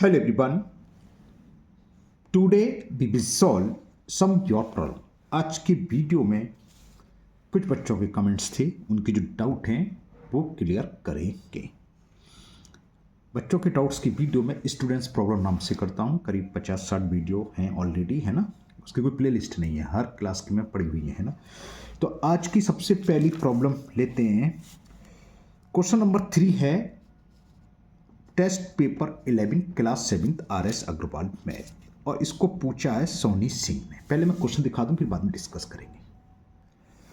Hello everyone. Today we will solve some your problem. आज की video में कुछ बच्चों के कमेंट्स थे, उनके जो डाउट हैं वो क्लियर करेंगे। बच्चों के डाउट्स की वीडियो में स्टूडेंट्स प्रॉब्लम नाम से करता हूँ। करीब 50-60 वीडियो हैं ऑलरेडी, है ना। उसकी कोई प्लेलिस्ट नहीं है, हर क्लास की में पड़ी हुई है ना। तो आज की सबसे पहली प्रॉब्लम लेते हैं। क्वेश्चन नंबर 3 है test paper 11 class 7th RS Agarwal math, और इसको पूछा है सोनी सिंह ने। पहले मैं क्वेश्चन दिखा दूं, फिर बाद में डिस्कस करेंगे।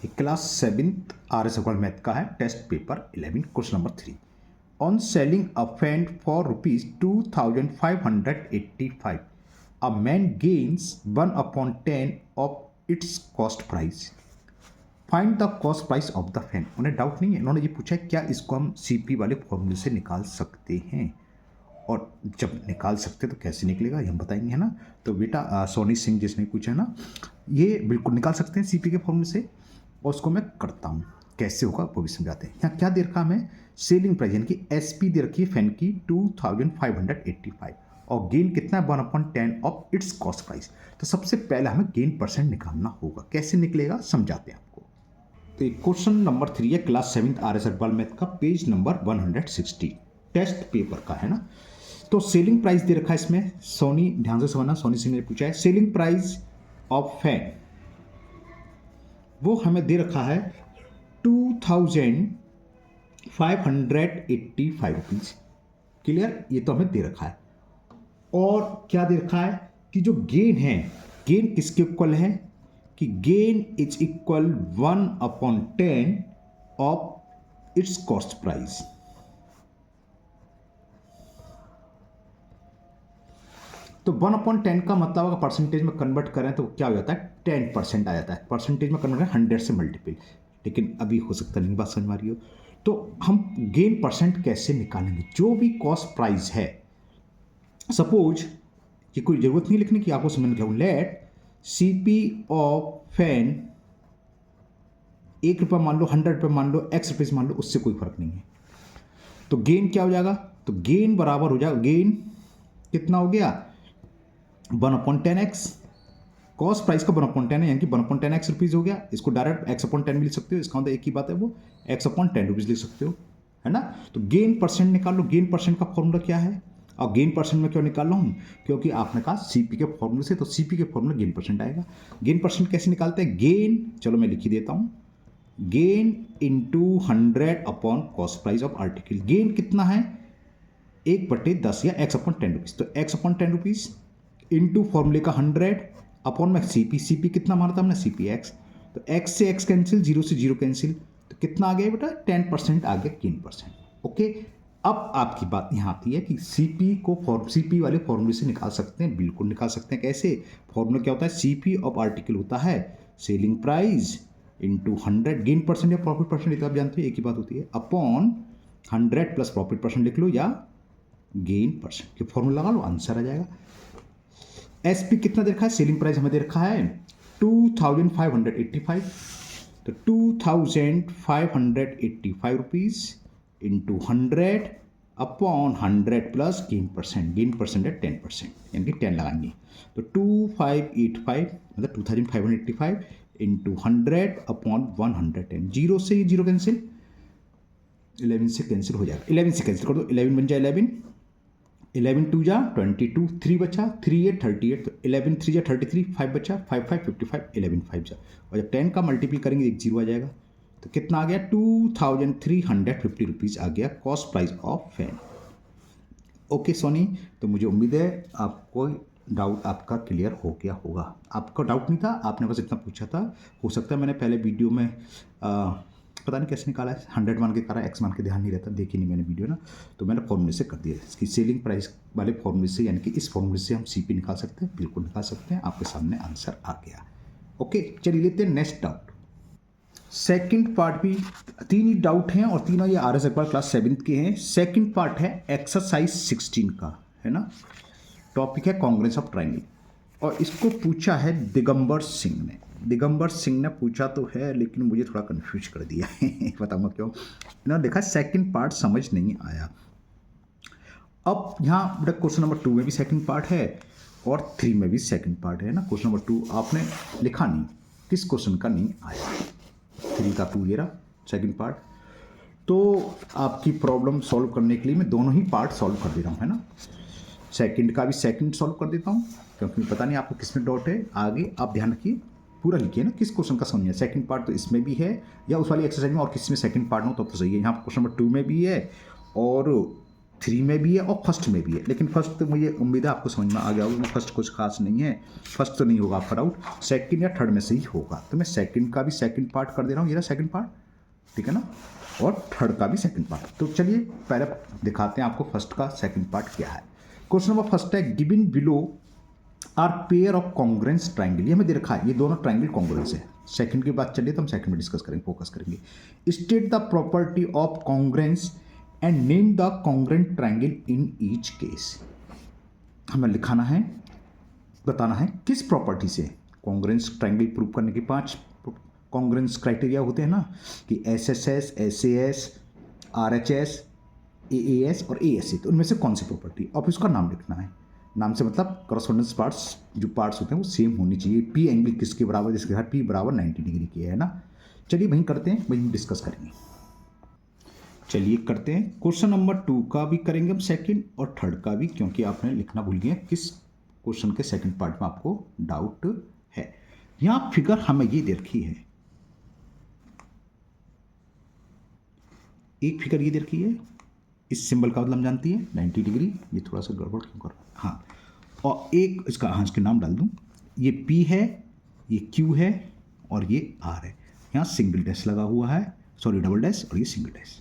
ये class 7th RS Agarwal math का है, test paper 11, question number 3। On selling a fan for ₹2,585 a man gains 1/10 of its cost price. Find the cost price of the fan. उन्हें डाउट नहीं है, उन्होंने ये पूछा है क्या इसको हम सीपी वाले फॉर्मूले से निकाल सकते हैं, और जब निकाल सकते तो कैसे निकलेगा ये हम बताएंगे, है ना। तो बेटा सोनी सिंह जिसने पूछा है ना, ये बिल्कुल निकाल सकते हैं सीपी के फॉर्मूले से, और उसको मैं करता हूँ। कैसे होगा वो भी समझाते हैं। यहाँ क्या दे रखा हमें, सेलिंग प्राइस यानी कि एसपी दे रखी है फैन की 2,585, और गेन कितना है 1/10 ऑफ इट्स कॉस्ट प्राइस। तो सबसे पहले हमें गेन परसेंट निकालना होगा। कैसे निकलेगा समझाते हैं आपको। तो क्वेश्चन नंबर 3 है class 7th RS Agarwal math का, पेज नंबर 160, टेस्ट पेपर का, है ना। तो सेलिंग प्राइस दे रखा है इसमें, सोनी ध्यान से समझना, सोनी सिंह ने पूछा है सेलिंग प्राइस ऑफ फैन, वो हमें दे रखा है 2,585 रुपीज। क्लियर, ये तो हमें दे रखा है। और क्या दे रखा है कि जो गेन है, गेन किसके इक्वल है कि gain is equal 1/10 of its cost price. तो 1/10 का मतलब अगर परसेंटेज में कन्वर्ट करें तो क्या हो जाता है, 10% आ जाता है। परसेंटेज में कन्वर्ट करें 100 से मल्टीपल, लेकिन अभी हो सकता नहीं बात समझ में आ रही हो। तो हम गेन परसेंट कैसे निकालेंगे, जो भी कॉस्ट प्राइस है, सपोज कि कोई जरूरत नहीं लिखने की, आपको समझ में, लेट सीपी ऑफ फैन ₹1 मान लो, ₹100 मान लो, X रुपीज मान लो, उससे कोई फर्क नहीं है। तो गेन क्या हो जाएगा, तो गेन बराबर हो जाएगा, गेन कितना हो गया 1/10x, कॉस्ट प्राइस का 1/10 है, यानी कि 1/10x रुपीज हो गया। इसको डायरेक्ट X/10 भी लिख सकते हो, इसका मतलब एक ही बात है, वो X/10 रुपीज लिख सकते हो, है ना। तो गेन परसेंट निकाल लो। गेन परसेंट का फॉर्मूला क्या है, और गेन परसेंट में क्यों निकाल रहा हूँ, क्योंकि आपने कहा सीपी के फॉर्मूले से, तो सीपी के फॉर्मूले गेन परसेंट आएगा। गेन परसेंट कैसे निकालते हैं, गेन, चलो मैं लिख ही देता हूँ, gain into 100 upon cost price of article. Gain कितना है 1/10 या X/10 रुपीज़, तो X/10 रुपीज़ इंटू फॉर्मूले का 100 अपॉन में सीपी। सीपी कितना माना था हमने, सीपी एक्स, तो एक्स से एक्स कैंसिल, 0 से 0 कैंसिल, तो कितना आ गया बेटा 10% आ गया गेन परसेंट। ओके, अब आपकी बात यहाँ आती है कि सीपी को सीपी वाले फॉर्मूले से निकाल सकते हैं, बिल्कुल निकाल सकते हैं। कैसे, फॉर्मूला क्या होता है, सीपी ऑफ आर्टिकल होता है selling price into 100, gain percent या प्रॉफिट परसेंट, ये तो आप जानते हो एक ही बात होती है, अपॉन 100 प्लस प्रॉफिट परसेंट लिख लो, या गेन परसेंट के फॉर्मूला लगा लो, आंसर आ जाएगा। एसपी कितना दे रखा है, सेलिंग प्राइस हमें दे रखा है 2,585, तो 2,585 rupees into 100 upon 100 plus gain percent है 10%, यानी कि 10 लगाएंगे, तो 2,585 मतलब 2,585 इंटू 100 अपॉन 110, 0 से 0 कैंसिल, 11 से कैंसिल हो जाएगा, 11 से कैंसिल कर दो, 11 बन जाए 11 2 जा 22, 3 बचा, 3 8 38, तो 11 3 जा 33, 5 बचा, 5 5 55, 11 5 जा, और जब 10 का मल्टीपल करेंगे 1 0 आ जाएगा, तो कितना आ गया 2,350 रुपीज़ आ गया cost price of fan. Okay Soni, तो मुझे उम्मीद है आपको डाउट आपका क्लियर हो गया होगा। आपका डाउट नहीं था, आपने बस इतना पूछा था। हो सकता है मैंने पहले वीडियो में पता नहीं कैसे निकाला है, 100 मान के करा, X मान के ध्यान नहीं रहता, देखी नहीं मैंने वीडियो ना, तो मैंने फॉर्मूले से कर दिया। इसकी सेलिंग प्राइस वाले फॉर्मूले से, यानी कि इस फॉर्मूले से हम सीपी निकाल सकते हैं, बिल्कुल निकाल सकते हैं। आपके सामने आंसर आ गया। ओके, चलिए लेते हैं नेक्स्ट डाउट। सेकंड पार्ट भी 3 ही डाउट हैं, और तीनों ये RS अग्रवाल क्लास 7th के हैं। सेकंड पार्ट है एक्सरसाइज 16 का, है ना। टॉपिक है कांग्रेस ऑफ ट्रायंगल, और इसको पूछा है दिगंबर सिंह ने। दिगंबर सिंह ने पूछा तो है, लेकिन मुझे थोड़ा कंफ्यूज कर दिया है बताऊंगा क्यों। इन्होंने देखा सेकंड पार्ट समझ नहीं आया। अब यहाँ बेटा क्वेश्चन नंबर 2 में भी सेकंड पार्ट है और 3 में भी सेकंड पार्ट है ना। क्वेश्चन नंबर 2 आपने लिखा नहीं, किस क्वेश्चन का नहीं आया, 3 का 2 ये रहा सेकंड पार्ट। तो आपकी प्रॉब्लम सॉल्व करने के लिए मैं दोनों ही पार्ट सॉल्व कर दे रहा हूँ, है ना। सेकंड का भी सेकंड सॉल्व कर देता हूँ, क्योंकि पता नहीं आपको किस में डाउट है। आगे आप ध्यान रखिए, पूरा लिखिए ना किस क्वेश्चन का समझ है। सेकंड पार्ट तो इसमें भी है या उस वाली एक्सरसाइज में और किसी में सेकंड पार्ट हो तो सही है। यहाँ पर क्वेश्चन नंबर 2 में भी है और 3 में भी है और फर्स्ट में भी है। लेकिन फर्स्ट तो मुझे उम्मीद है आपको समझ में आ गया होगा, फर्स्ट कुछ खास नहीं है, फर्स्ट तो नहीं होगा आपका डाउट, सेकंड या थर्ड में से ही होगा। तो मैं सेकंड का भी सेकंड पार्ट कर दे रहा हूँ, ये रहा सेकंड पार्ट, ठीक है ना, और थर्ड का भी सेकंड पार्ट। तो चलिए पहले दिखाते हैं आपको फर्स्ट का सेकंड पार्ट क्या है। क्वेश्चन नंबर फर्स्ट है, given below are pair of congruence triangle. ये हमें दे रखा है, ये दोनों ट्राइंगल कॉन्ग्रेंस है। सेकंड की बात चलिए तो हम सेकंड में डिस्कस करेंगे, फोकस करेंगे। State the property of congruence and name the congruent triangle in each case. हमें लिखाना है, बताना है किस प्रॉपर्टी से कॉन्ग्रेंस ट्राइंगल प्रूव करने के 5 कॉन्ग्रेंस क्राइटेरिया होते हैं ना, कि SSS, SAS, RHS, AAS और ASC। तो उनमें से कौन सी प्रॉपर्टी, और उसका नाम लिखना है। नाम से मतलब करस्पॉन्डेंस पार्ट्स, जो पार्ट्स होते हैं वो सेम होनी चाहिए। P एंगल किसके बराबर, जिसके साथ P बराबर 90 डिग्री की है ना। चलिए वहीं करते हैं, वहीं डिस्कस करेंगे। चलिए करते हैं। क्वेश्चन नंबर 2 का भी करेंगे हम सेकंड और थर्ड का भी, क्योंकि आपने लिखना भूल गए किस क्वेश्चन के सेकंड पार्ट में आपको डाउट है। यहाँ फिगर हमें ये दे रखी है, एक फिगर ये दे रखी है, इस सिंबल का मतलब हम जानती है 90 डिग्री। ये थोड़ा सा गड़बड़ क्यों कर रहा है, हाँ। और एक इसका, हाँ इसके नाम डाल दूँ, ये P है, ये Q है और ये R है। यहाँ सिंगल डैश लगा हुआ है, सॉरी डबल डैश, और ये सिंगल डैश।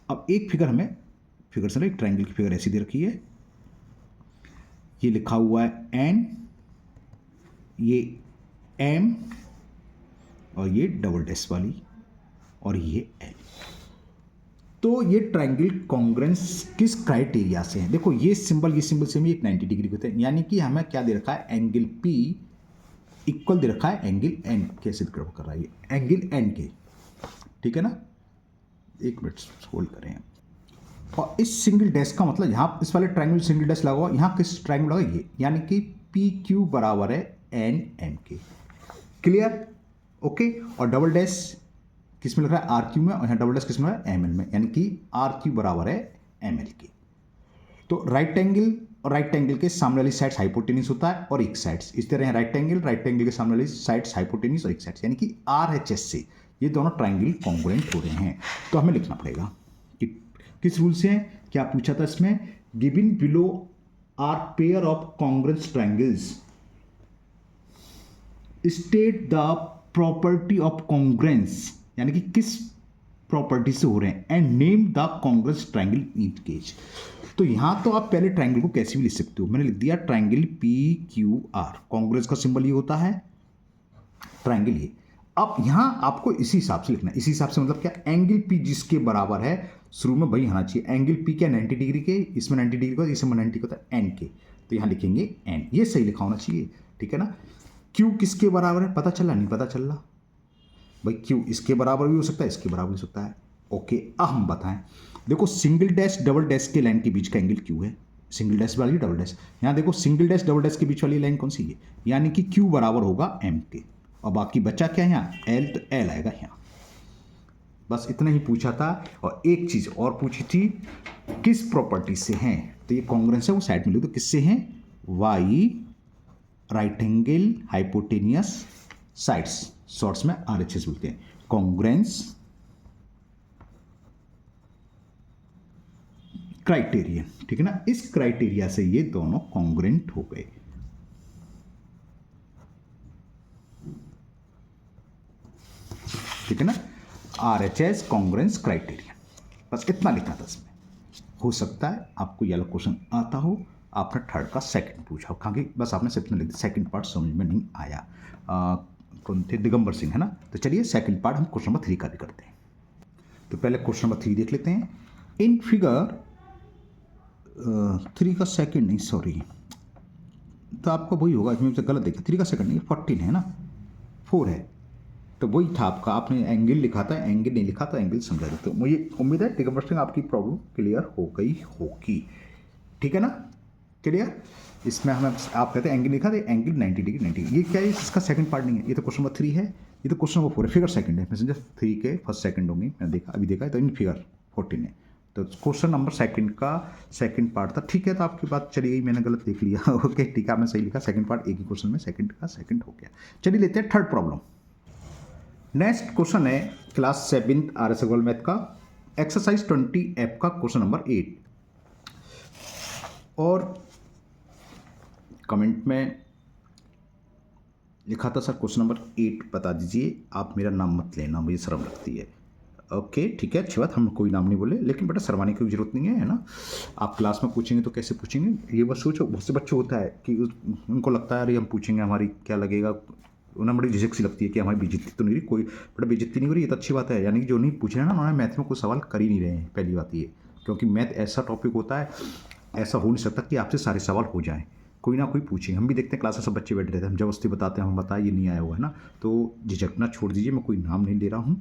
अब एक फिगर हमें, फिगर से एक ट्राइंगल की फिगर ऐसी दे रखी है, ये लिखा हुआ है N, ये M और ये डबल डैश वाली और ये L। तो ये ट्राइंगल कॉन्ग्रेंस किस क्राइटेरिया से है, देखो ये सिंबल से भी एक 90 डिग्री होता है। यानी कि हमें क्या दे रखा है, एंगल P इक्वल दे रखा है एंगल N, कैसे कर रहा है ये एंगल N के, ठीक है ना। एक मिनट होल्ड करें। और इस सिंगल डैश का मतलब यहाँ इस वाले ट्राइंगल सिंगल डैश लगा हुआ, यहाँ किस ट्राइंगल लगा, ये, यानी कि PQ बराबर है NM के। Clear, okay. और डबल डैश किस में लिख रहा है, RQ में, और यहाँ डबल डैश किस में है, ML में, यानी कि RQ बराबर है ML के। तो राइट एंगल और राइट एंगल के सामने वाली साइड्स हाइपोटेन्यूस होता है और एक साइड्स इस तरह है। राइट एंगल के सामने वाली साइड्स हाइपोटेन्यूस और एक साइड्स, यानी कि RHS से ये दोनों ट्राइंगल कॉन्ग्रुएंट हो रहे हैं। तो हमें लिखना पड़ेगा कि किस रूल से है, क्या पूछा था इसमें, given below are pair of congruent triangles, state the property of congruence, यानी कि किस प्रॉपर्टी से हो रहे हैं, and name the congruent triangle in each case. तो यहां तो आप पहले ट्राइंगल को कैसे भी लिख सकते हो, मैंने लिख दिया ट्राइंगल PQR, कॉन्ग्रुएंस का सिंबल ये होता है, ट्राइंगल ये। अब यहां आपको इसी हिसाब से लिखना है, इसी हिसाब से मतलब क्या, एंगल P जिसके बराबर है शुरू में वही आना चाहिए। एंगल P क्या 90 डिग्री के, इसमें 90 डिग्री का, इसमें 90 का होता है N के, तो यहां लिखेंगे N, ये सही लिखा होना चाहिए, ठीक है ना। Q किसके बराबर है, पता चला नहीं पता चल रहा भाई, Q इसके बराबर भी हो सकता है, इसके बराबर भी हो सकता है, ओके। अब हम बताएं, देखो सिंगल डैश डबल डैश के लाइन के बीच का एंगल Q है, सिंगल डैश वाली डबल डैश, यहाँ देखो सिंगल डैश डबल डैश के बीच वाली लाइन कौन सी है, यानी कि Q बराबर होगा M के, और बाकी बचा क्या है यहाँ L, तो L आएगा यहाँ। बस इतना ही पूछा था। और एक चीज और पूछी थी, किस प्रॉपर्टी से हैं, तो ये कॉन्ग्रुएंस है, वो साइड में लिख दो, किससे हैं, Y right angle hypotenuse sides, shorts में RHS बोलते हैं, कॉन्ग्रुएंस क्राइटेरियन, ठीक है ना। इस क्राइटेरिया से ये दोनों कॉन्ग्रुएंट हो गए, ठीक है ना, RHS कॉन्ग्रुएंस क्राइटेरियन। बस इतना लिखा था इसमें। हो सकता है आपको ये क्वेश्चन आता हो, आपने थर्ड का सेकंड पूछा हो, क्योंकि बस आपने सिर्फ लिख दिया, सेकंड पार्ट समझ में नहीं आया। कौन थे, दिगंबर सिंह है ना। तो चलिए सेकंड पार्ट हम क्वेश्चन नंबर 3 का भी करते हैं। तो पहले क्वेश्चन नंबर 3 देख लेते हैं। इन फिगर 3 का सेकंड नहीं, सॉरी, तो आपका वही होगा, इसमें से गलत देखा, 3 का सेकंड नहीं 14 है ना, 4 है, तो वही था आपका, आपने एंगल लिखा था, एंगल नहीं लिखा था, एंगल समझा दो। तो मुझे उम्मीद है दिगंबर सिंह आपकी प्रॉब्लम क्लियर हो गई होगी। ठीक है ना, क्लियर। इसमें हमें आप कहते हैं एंगल लिखा था, एंगल 90 डिग्री 90 डिग्री। ये क्या है, इसका सेकंड पार्ट नहीं है, ये तो क्वेश्चन नंबर 3 है, ये तो क्वेश्चन नंबर 4 है, फिगर सेकंड है। मैं समझा 3 के फर्स्ट सेकंड होंगे, मैंने देखा अभी देखा है, तो इन फिगर 14 है, तो क्वेश्चन नंबर सेकंड का सेकंड पार्ट था। ठीक है, तो आपकी बात चली गई, मैंने गलत देख लिया। ओके ठीक है, आपने सही लिखा, सेकंड पार्ट एक ही क्वेश्चन में सेकंड का सेकंड हो गया। चलिए लेते हैं थर्ड प्रॉब्लम। नेक्स्ट क्वेश्चन है क्लास 7 RS अग्रवाल मैथ का एक्सरसाइज 20F का क्वेश्चन नंबर 8। और कमेंट में लिखा था सर क्वेश्चन नंबर 8 बता दीजिए, आप मेरा नाम मत लेना, मुझे शर्म लगती है। ओके ठीक है, अच्छी बात, हम कोई नाम नहीं बोले, लेकिन बेटा शर्माने की जरूरत नहीं है ना। आप क्लास में पूछेंगे तो कैसे पूछेंगे, ये बस सोचो, बहुत से बच्चे होता है कि उनको लगता है अरे हम पूछेंगे हमारी क्या लगेगा, उन्हें बड़ी झिझक सी लगती है कि हमारी बेइज्जती तो नहीं रही, कोई बड़ा बेइज्जती नहीं हो रही, ये तो अच्छी बात है। यानी कि जो नहीं पूछ रहे हैं ना, उन्होंने मैथ में कोई सवाल कर ही नहीं रहे हैं, पहली बात ये, क्योंकि मैथ ऐसा टॉपिक होता है, ऐसा हो नहीं सकता कि आपसे सारे सवाल हो जाएं, कोई ना कोई पूछेंगे। हम भी देखते हैं क्लास में सब बच्चे बैठे रहते हैं, हम जबरदस्ती बताते हैं, हम बताए ये नहीं आया हुआ है ना, तो झिझकना छोड़ दीजिए, मैं कोई नाम नहीं ले रहा हूँ,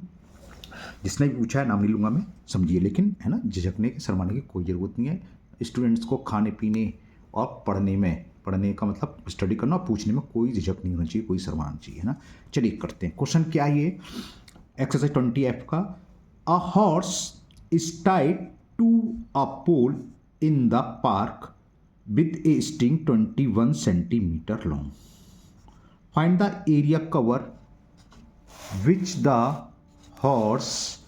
जिसने भी पूछा है नाम नहीं लूँगा मैं, समझिए, लेकिन है ना, झिझकने की शर्माने की कोई ज़रूरत नहीं है। स्टूडेंट्स को खाने पीने और पढ़ने का मतलब स्टडी करना और पूछने में कोई झिझक नहीं होना चाहिए, कोई शर्माना चाहिए, है ना। चलिए करते हैं क्वेश्चन क्या है ये एक्सरसाइज 20F का। A horse is tied to a pole in the park with a string 21 centimetre long. Find the area cover which the horse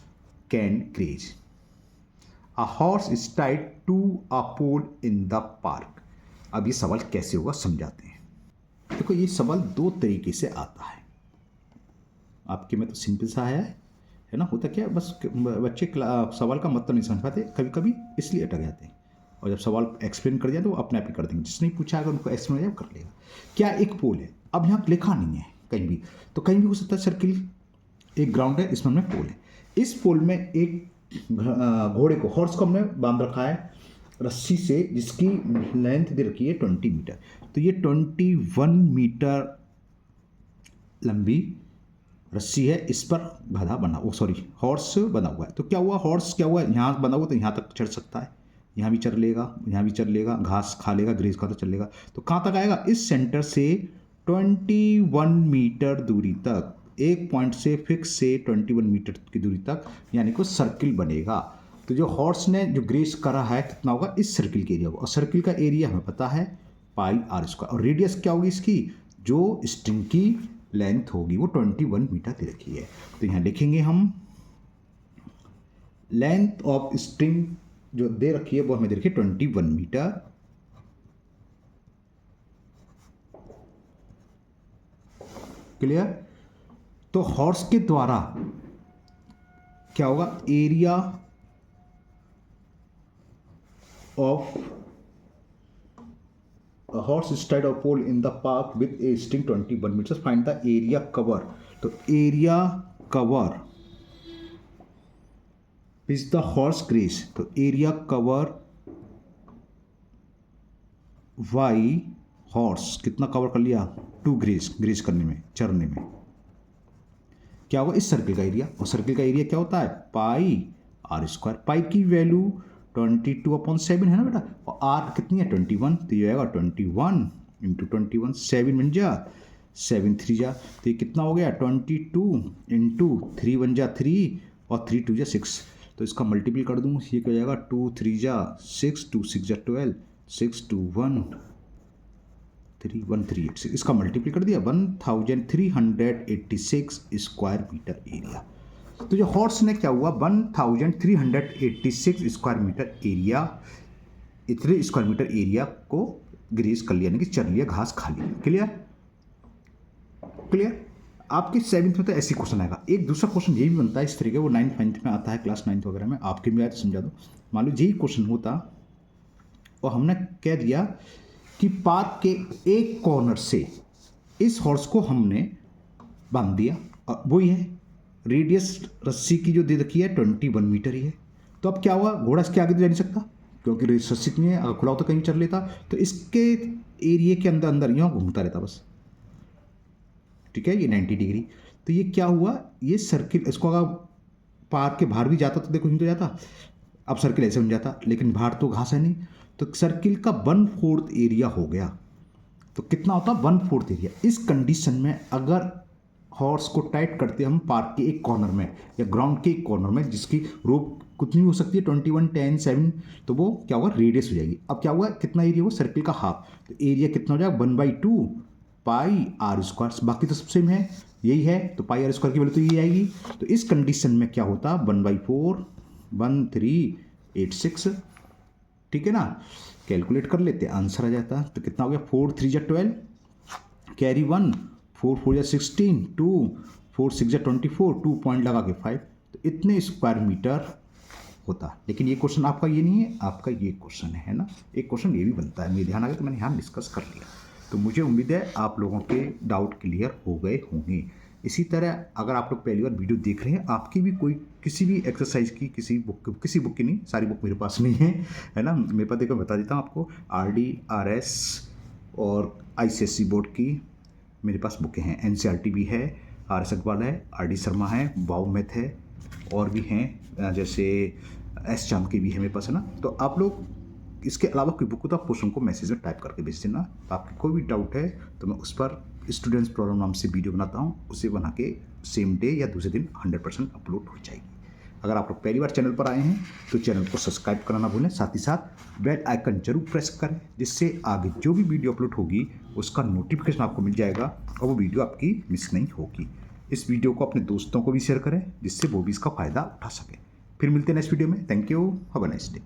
can graze. A horse is tied to a pole in the park. अब ये सवाल कैसे होगा समझाते हैं। देखो ये सवाल दो तरीके से आता है, आपके में तो सिंपल सा है ना। होता क्या, बस बच्चे सवाल का मतलब नहीं समझ पाते कभी कभी, इसलिए अटक जाते हैं, और जब सवाल एक्सप्लेन कर दिया तो वो अपने आप ही कर देंगे, जिसने पूछा अगर उनको एक्सप्लेन कर लेगा। क्या एक पोल है, अब यहाँ लिखा नहीं है कहीं भी, तो कहीं भी हो सकता है सर्किल, एक ग्राउंड है, इसमें हमने पोल है, इस पोल में एक घोड़े को, हॉर्स को हमने बांध रखा है रस्सी से, जिसकी लेंथ दे रखी है 20 मीटर। तो ये 21 मीटर लंबी रस्सी है, इस पर गधा बना, हॉर्स बना हुआ है। तो क्या हुआ, हॉर्स क्या हुआ, यहाँ बना हुआ तो यहाँ तक चढ़ सकता है, यहाँ भी चल लेगा, यहाँ भी चल लेगा, घास खा लेगा, ग्रेज खा तो चल लेगा। तो कहाँ तक आएगा, इस सेंटर से 21 मीटर दूरी तक, एक पॉइंट से फिक्स से 21 मीटर की दूरी तक, यानी कि सर्किल बनेगा। तो जो हॉर्स ने जो ग्रेस करा है कितना होगा, इस सर्किल के एरिया होगा, और सर्किल का एरिया हमें पता है पाई आर स्क्वायर, और रेडियस क्या होगी इसकी, जो स्ट्रिंग की लेंथ होगी वो 21 मीटर दे रखी है। तो यहाँ लिखेंगे हम लेंथ ऑफ स्ट्रिंग जो दे रखी है वो हमें दे रखी है 21 मीटर, क्लियर। तो हॉर्स के द्वारा क्या होगा, area of a horse is tied or pole in the park with a string 21 meters. Find the area cover. तो area cover is the horse graze. तो area cover y horse कितना cover कर लिया, 2 graze करने में, चरने में। क्या होगा, इस सर्किल का एरिया, और सर्किल का एरिया क्या होता है, पाई आर स्क्वायर। पाई की वैल्यू 22/7 है ना बेटा, और आर कितनी है 21, तो ये आएगा 21 इंटू 21, 7 बन जा 7 3 जा, तो ये कितना हो गया 22 इंटू 3 1 जा 3 और 3 2 जा 6, तो इसका मल्टीपल कर दूँ, ये क्या जाएगा 2 3 जा 6 2 6 जा 12 6 2 1 3 1 3 8 6, इसका मल्टीपल कर दिया 1386 स्क्वायर मीटर एरिया। तो जो हॉर्स ने क्या हुआ 1386 स्क्वायर मीटर एरिया, इतने स्क्वायर मीटर एरिया को ग्रेज कर लिया, यानी कि चर लिया, घास खा लिया। Clear clear. आपके 7th में तो ऐसी क्वेश्चन आएगा। एक दूसरा क्वेश्चन ये भी बनता है इस तरीके, वो 9th 9th में आता है, क्लास 9th वगैरह में, आपके भी आए तो समझा दो। मान लो यही क्वेश्चन होता और हमने कह दिया कि पार्क के एक कॉर्नर से इस हॉर्स को हमने बांध दिया, और वही है रेडियस रस्सी की जो दे रखी है 21 मीटर ही है। तो अब क्या हुआ, घोड़ा इसके आगे तो जा नहीं सकता क्योंकि रस्सी नहीं है, अगर खुला हो तो कहीं चल लेता, तो इसके एरिया के अंदर अंदर यहाँ घूमता रहता बस, ठीक है, ये 90 डिग्री। तो ये क्या हुआ, ये सर्किल, इसको अगर पार्क के बाहर भी जाता तो देखो यूँ तो जाता, अब सर्किल ऐसे बन जाता, लेकिन बाहर तो घास है नहीं, तो सर्किल का 1/4 एरिया हो गया। तो कितना होता है 1/4 एरिया। इस कंडीशन में अगर हॉर्स को टाइट करते हम पार्क के एक कॉर्नर में या ग्राउंड के एक कॉर्नर में, जिसकी रोप कितनी हो सकती है 21, 10, 7, तो वो क्या होगा रेडियस हो जाएगी। अब क्या हुआ कितना एरिया वो सर्किल का हाफ, तो एरिया कितना हो जाएगा 1/2 पाई आर स्क्वायर। बाकी तो सब सेम है, यही है, तो पाई आर स्क्वायर की वैल्यू तो यही आएगी। तो इस कंडीशन में क्या होता 1/4 1386, ठीक है ना। कैलकुलेट कर लेते आंसर आ जाता। तो कितना हो गया 4 3 जा 12 कैरी 1 4 4 जा 16 2 4 6 जा 24 2 पॉइंट लगा के 5, तो इतने स्क्वायर मीटर होता। लेकिन ये क्वेश्चन आपका ये नहीं है, आपका ये क्वेश्चन है ना। एक क्वेश्चन ये भी बनता है, मेरे ध्यान आ गया तो मैंने यहाँ डिस्कस कर लिया। तो मुझे उम्मीद है आप लोगों के डाउट क्लियर हो गए होंगे। इसी तरह अगर आप लोग पहली बार वीडियो देख रहे हैं, आपकी भी कोई किसी भी एक्सरसाइज की किसी बुक की नहीं, सारी बुक मेरे पास नहीं है ना। मेरे पास देखो बता देता हूँ आपको, RD RS और ICSE बोर्ड की मेरे पास बुकें हैं। NCERT भी है, RS अग्रवाल है, RD शर्मा है, वाव मैथ है, और भी हैं जैसे S चाम की भी है मेरे पास, है ना। तो आप लोग इसके अलावा कोई बुक हो तो आप क्वेश्चन को मैसेज में टाइप करके भेज देना। तो आपकी कोई भी डाउट है तो मैं उस पर स्टूडेंट्स प्रॉब्लम नाम से वीडियो बनाता हूँ, उसे बना के सेम डे या दूसरे दिन 100% अपलोड हो जाएगी। अगर आप लोग पहली बार चैनल पर आए हैं तो चैनल को सब्सक्राइब करना भूलें, साथ ही साथ बेल आइकन जरूर प्रेस करें, जिससे आगे जो भी वीडियो अपलोड होगी उसका नोटिफिकेशन आपको मिल जाएगा और वो वीडियो आपकी मिस नहीं होगी। इस वीडियो को अपने दोस्तों को भी शेयर करें, जिससे वो भी इसका फ़ायदा उठा सकें। फिर मिलते हैं नेक्स्ट वीडियो में। Thank you, have a nice day.